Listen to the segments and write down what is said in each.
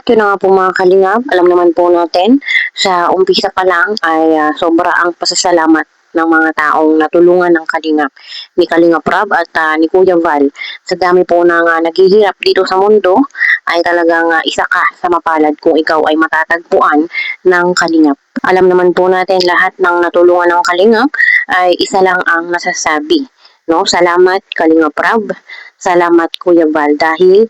Yun na nga po mga kalingap, alam naman po natin, sa umpisa pa lang ay sobra ang pasasalamat ng mga taong natulungan ng Kalingap, ni Kalingap Rob at ni Kuya Val. Sa dami po ng naghihirap dito sa mundo, ay talagang isa ka sa mapalad kung ikaw ay matatagpuan ng Kalingap. Alam naman po natin lahat ng natulungan ng Kalingap ay isa lang ang nasasabi. No, salamat Kalingap Rob, salamat Kuya Val dahil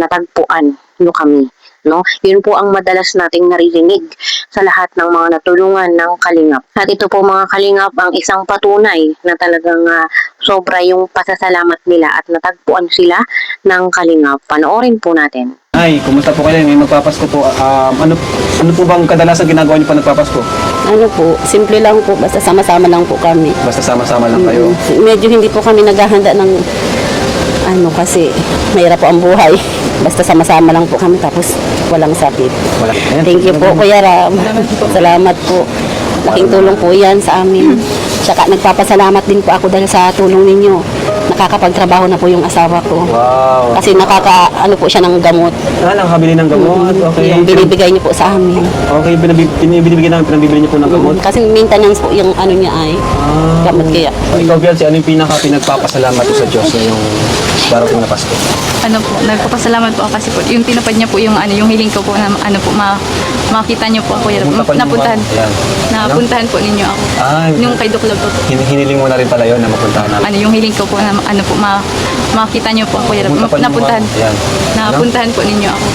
natagpuan nyo kami. No? Yun po ang madalas nating naririnig sa lahat ng mga natulungan ng Kalingap. At ito po mga Kalingap ang isang patunay na talagang sobra yung pasasalamat nila at natagpuan sila ng Kalingap. Panoorin po natin. Ay, kumusta po kayo? May magpapasko po. Ano po bang kadalasan ginagawa niyo pa nagpapasko? Ano po, simple lang po, basta sama-sama lang po kami. Basta sama-sama lang kayo. Medyo hindi po kami naghahanda ng kasi mahirap po ang buhay. Basta sama-sama lang po kami tapos walang sakit. Wala. Ayan. Thank you po Kuya Ram. Salamat po. Laking tulong po yan sa amin. Tsaka nagpapasalamat din po ako dahil sa tulong ninyo. Nakakapagtrabaho na po yung asawa ko. Wow. Kasi po siya ng gamot. Nakakabili ng gamot. Okay. Yung binibigay niyo po sa amin. Okay, binibigyan namin, pinabibili niyo po ng gamot. Kasi maintenance po yung niya ay gamot kaya. Ikaw, Biancy, ano yung pinagpapasalamat mo sa Diyos ngayong darating na Pasko? Nagpapasalamat po ako kasi po yung tinupad niya po yung yung hiling ko po na makita niyo po ako. Napuntahan po ninyo ako. Yung kay Doc Love po. Hiniling mo na rin pala yun na mapuntahan namin. Yung hiling ko po na makita niyo po ako. Napuntahan po ninyo ako.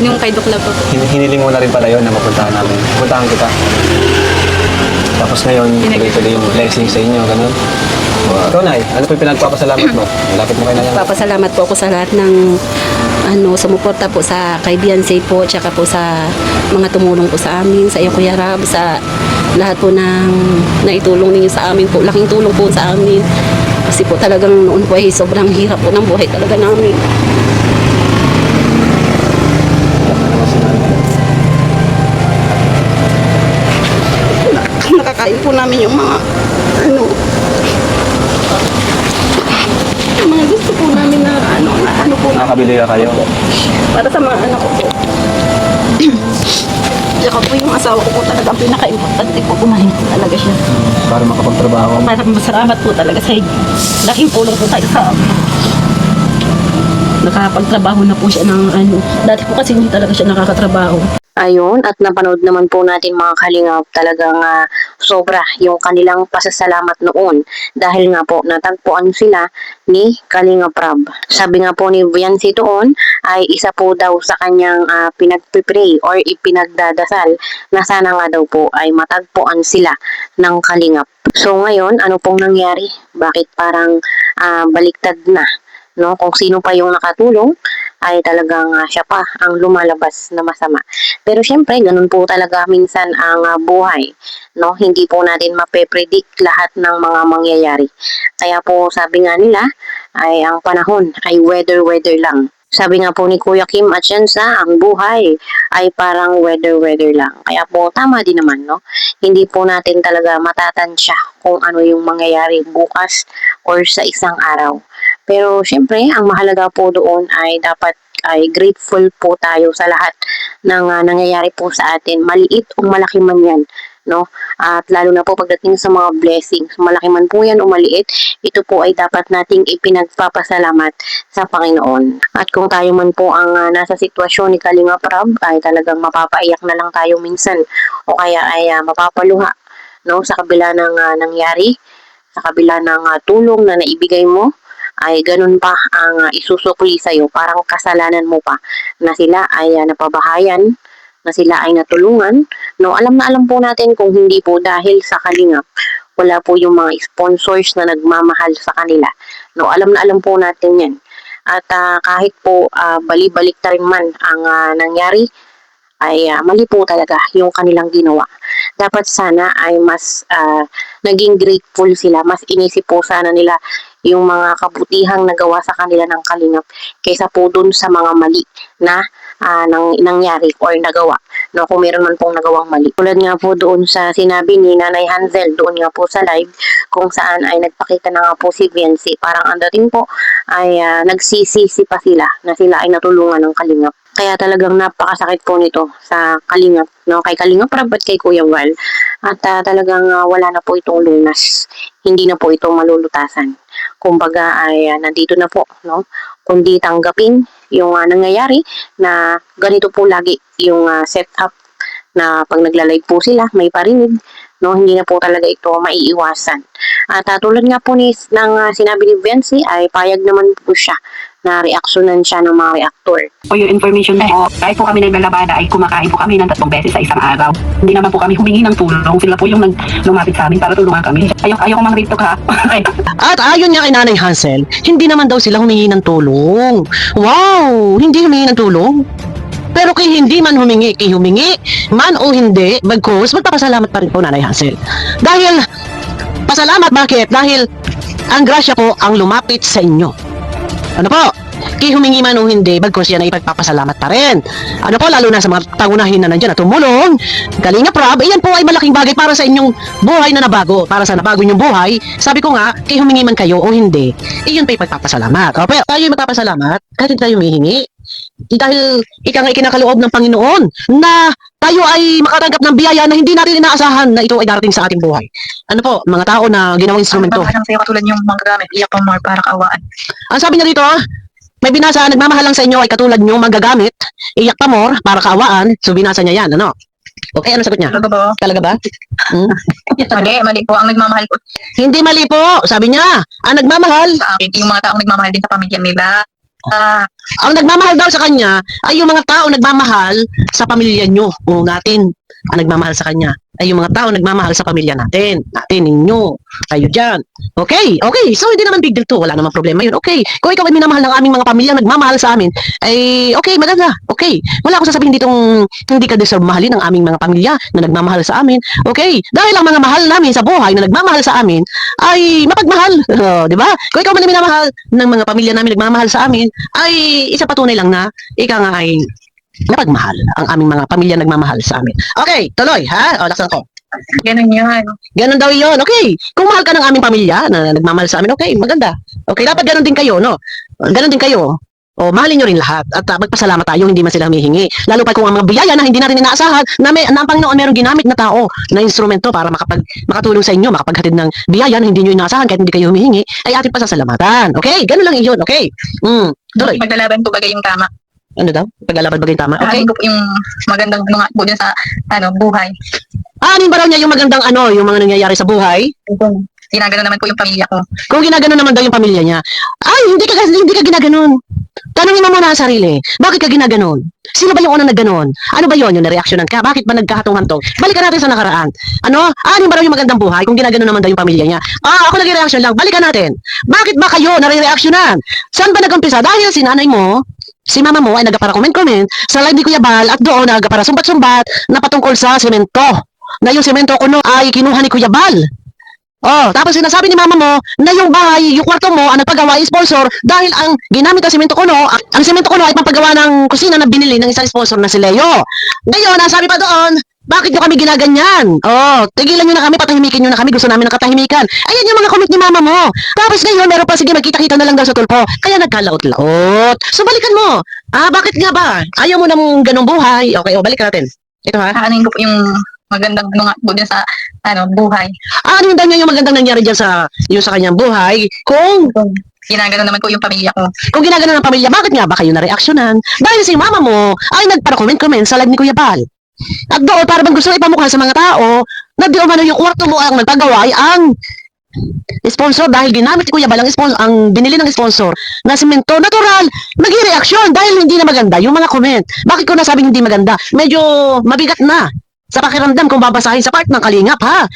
Yung kay Doc Love po. Hiniling mo na rin pala yun na mapuntahan namin. Puntahan kita. Tapos ngayon, tuloy-tuloy yung blessing sa inyo, ganun. Ikaw, Nay, ano po yung pinagpapasalamat mo? Lapit mo kayo na yan. Papasalamat po ako sa lahat ng sumuporta po sa kay Biancy po, tsaka po sa mga tumulong po sa amin, sa iyo Kuya Rab, sa lahat po ng naitulong ninyo sa amin po. Laking tulong po sa amin. Kasi po talagang noon po ay sobrang hirap po ng buhay talaga namin. Nakakain po namin yung mga mga gusto po namin na po. Nakakabili ka kayo? Para sa mga anak ko po. Saka po yung asawa ko po talaga ang pinaka-importante po. Kumain po talaga siya. Para makapagtrabaho. Para masalamat po talaga sa inyo. Laking tulong po tayo sa amin. Nakapagtrabaho na po siya ng Dati po kasi hindi talaga siya nakakatrabaho. Ayun, at napanood naman po natin mga Kalingap, talagang sobra yung kanilang pasasalamat noon dahil nga po natagpuan sila ni Kalingap Rob. Sabi nga po ni Biancy doon ay isa po daw sa kanyang pinagpipray or ipinagdadasal na sana nga daw po ay matagpuan sila ng Kalingap. So ngayon, ano pong nangyari? Bakit parang baliktad na? No? Kung sino pa yung nakatulong ay talagang siya pa ang lumalabas na masama. Pero syempre, ganun po talaga minsan ang buhay. No? Hindi po natin mape-predict lahat ng mga mangyayari. Kaya po sabi nga nila, ay ang panahon ay weather lang. Sabi nga po ni Kuya Kim Atienza, ang buhay ay parang weather lang. Kaya po tama din naman, no? Hindi po natin talaga matatansya kung ano yung mangyayari bukas or sa isang araw. Pero syempre, ang mahalaga po doon ay dapat ay grateful po tayo sa lahat ng nangyayari po sa atin. Maliit o malaki man yan. No? At lalo na po pagdating sa mga blessings, malaki man po yan o maliit, ito po ay dapat nating ipinagpapasalamat sa Panginoon. At kung tayo man po ang nasa sitwasyon ni Kalingap Rob, ay talagang mapapaiyak na lang tayo minsan o kaya ay mapapaluha, no? Sa kabila ng nangyari, sa kabila ng tulong na naibigay mo, ay ganun pa ang isusukli sa'yo, parang kasalanan mo pa na sila ay napabahayan, na sila ay natulungan. No, alam na alam po natin kung hindi po dahil sa Kalingap, wala po yung mga sponsors na nagmamahal sa kanila. No, alam na alam po natin yan. At kahit po bali-balik ta rin man ang nangyari, ay mali po talaga yung kanilang ginawa. Dapat sana ay mas naging grateful sila, mas inisip po sana nila yung mga kabutihang nagawa sa kanila ng Kalingap kaysa po dun sa mga mali na nangyari or nagawa. No, kung meron man pong nagawang mali. Tulad nga po doon sa sinabi ni Nanay Hansel doon nga po sa live kung saan ay nagpakita na nga po si Biancy. Parang ang dating po ay nagsisisi pa sila na sila ay natulungan ng Kalingap. Kaya talagang napakasakit po nito sa Kalingap, no? Kay Kalingap Rab at kay Kuya Val. At talagang wala na po itong lunas. Hindi na po ito malulutasan. Kumbaga ay nandito na po, no? Kundi tanggapin yung nangyayari na ganito po lagi yung setup na pag nagla-live po sila, may parinig, no? Hindi na po talaga ito maiiwasan. At tulad nga po ng sinabi ni Vinci ay payag naman po siya na reaksyonan siya ng mga reaktor. For your information po, kahit po kami naglalabada ay kumakain po kami ng 3 beses sa isang araw. Hindi naman po kami humingi ng tulong. Sila po yung lumapit sa amin para tulungan kami. Ayaw ko mang rito ka. At ayon niya kay Nanay Hansel, hindi naman daw sila humingi ng tulong. Wow! Hindi humingi ng tulong? Pero kay hindi man humingi, kay humingi man o hindi, bagkus, magpapasalamat pa rin po Nanay Hansel. Dahil, pasalamat bakit? Dahil ang grasya po ang lumapit sa inyo. Ano po? Kay humingi man o hindi, bagkus yan ay ipagpapasalamat pa rin. Ano po, lalo na sa mga pangunahin na nandyan na tumulong. Kalingap Rab, iyan po ay malaking bagay para sa inyong buhay na nabago. Para sa nabago inyong buhay, sabi ko nga, kay humingi man kayo o hindi, iyon pa ipagpapasalamat. O, pero tayo ay magpapasalamat, kahit tayo humihingi. Dahil ika nga ikinakaloob ng Panginoon na tayo ay makatanggap ng biyaya na hindi natin inaasahan na ito ay darating sa ating buhay. Ano po, mga tao na ginawang instrumento. Ang sa'yo katulad yung mga gamit, iyak pa more para kaawaan. Ang sabi niya dito, may binasa, nagmamahal lang sa inyo ay katulad nyo magagamit, iyak pa more para kaawaan. So binasa niya yan, ano? Okay, ano sagot niya? Talaga ba? Talaga ba? Hmm? Mali po. Ang nagmamahal po Hindi mali po, sabi niya. Ang nagmamahal, sa akin, yung mga taong nagmamahal din sa pamilya nila. ang nagmamahal daw sa kanya ay yung mga tao nagmamahal sa pamilya nyo o natin. Ang nagmamahal sa kanya ay yung mga tao nagmamahal sa pamilya natin. Natin, ninyo, kayo dyan. Okay, okay. So, hindi naman big deal to. Wala namang problema yun. Okay. Kung ikaw ay minamahal ng aming mga pamilya, nagmamahal sa amin, ay okay, maganda. Okay. Wala akong sasabihin ditong hindi ka deserve mahalin ng aming mga pamilya na nagmamahal sa amin. Okay. Dahil ang mga mahal namin sa buhay na nagmamahal sa amin ay mapagmahal. Oh, di ba? Kung ikaw man ay minamahal ng mga pamilya namin nagmamahal sa amin, ay isa patunay lang na ikaw nga ay napagmahal ang aming mga pamilya nagmamahal sa amin. Okay, tuloy, ha? O, laksan ko. Ganun yan. Ganun daw yun. Okay. Kung mahal ka ng aming pamilya na nagmamahal sa amin, okay, maganda. Okay, dapat ganun din kayo, no? Ganun din kayo. O, mahalin nyo rin lahat. At magpasalamat tayo, hindi man sila humihingi. Lalo pa kung ang mga biyaya na hindi natin inaasahan na ang Panginoon meron ginamit na tao na instrumento para makatulong sa inyo, makapaghatid ng biyaya na hindi nyo inaasahan kahit hindi kayo humihingi, ay ating pasasalamatan. Okay? Ganun lang yun. Okay? Tuloy. Paglalaban po bagay yung tama. Ano daw? Paglalaban bagay tama? Okay? Ano po yung magandang mga po dyan sa buhay. Anin ba raw niya yung magandang yung mga nangyayari sa buhay? Ginagano naman po yung pamilya ko. Kung ginaganon naman daw yung pamilya niya, ay, hindi ka ginaganon. Tanungin mo muna ang sarili, bakit ka ginaganon? Sino ba yung unang nagganon? Ano ba yun? Yung na-reaksyonan ka? Bakit ba nagkahatong-hantong? Balikan natin sa nakaraan. Anin ba raw yung magandang buhay kung ginaganon naman daw yung pamilya niya? Ako nag-reaction lang. Balikan natin. Bakit ba kayo nare-reaksyonan? Saan ba nag-umpisa? Dahil si nanay mo, si mama mo ay nagpara comment sa live ni Kuya Bal at doon nagpara sumbat-sumbat na patungkol sa semento. Na yung semento kuno ay kinuha ni Kuya Bal. Tapos sinasabi ni mama mo na yung bahay, yung kwarto mo, ang nagpagawa ay sponsor dahil ang ginamit na semento kuno, ang semento kuno ay pampagawa ng kusina na binili ng isang sponsor na si Leo. Ngayon, sabi pa doon, bakit nyo kami ginaganyan? Tigilan nyo na kami, patahimikin nyo na kami, gusto namin ng katahimikan. Ayan yung mga comment ni mama mo. Tapos ngayon, meron pa, sige, magkita-kita na lang daw sa tulpo. Kaya nagkalaot-laot. So, balikan mo. Bakit nga ba? Ayaw mo ng ganong buhay. Okay, balikan natin. Ito ha. Aanin ko po yung magandang mga po dyan sa buhay. Ano daw niya yung magandang nangyari dyan sa kanyang buhay? Kung Ginagano naman po yung pamilya ko. ginagano ng pamilya, bakit nga ba kayo na-reaksyonan? Dahil si mama mo ay nagpara-comment sa live ni Kuya Bal. At doon, para bang gusto ipamukha sa mga tao na di umano yung kwarto mo ang nagpagawa ay ang sponsor dahil ginamit ni Kuya Bal ang binili ng sponsor na semento. Natural, nag-reaksyon dahil hindi na maganda yung mga comment. Bakit ko nasabing hindi maganda? Medyo mabigat na sa pakiramdam kung babasahin sa part ng Kalingap, ha?